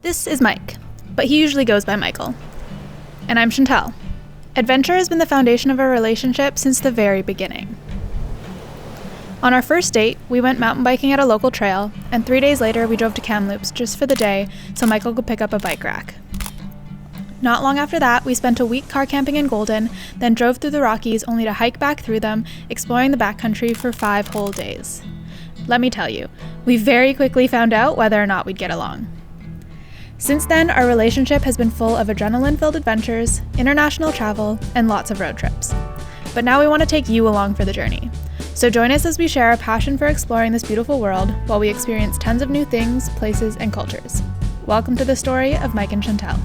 This is Mike, but he usually goes by Michael. And I'm Chantal. Adventure has been the foundation of our relationship since the very beginning. On our first date, we went mountain biking at a local trail, and 3 days later we drove to Kamloops just for the day so Michael could pick up a bike rack. Not long after that, we spent a week car camping in Golden, then drove through the Rockies only to hike back through them, exploring the backcountry for 5 whole days. Let me tell you, we very quickly found out whether or not we'd get along. Since then, our relationship has been full of adrenaline-filled adventures, international travel, and lots of road trips. But now we want to take you along for the journey. So join us as we share our passion for exploring this beautiful world while we experience tons of new things, places, and cultures. Welcome to the story of Mike and Chantal.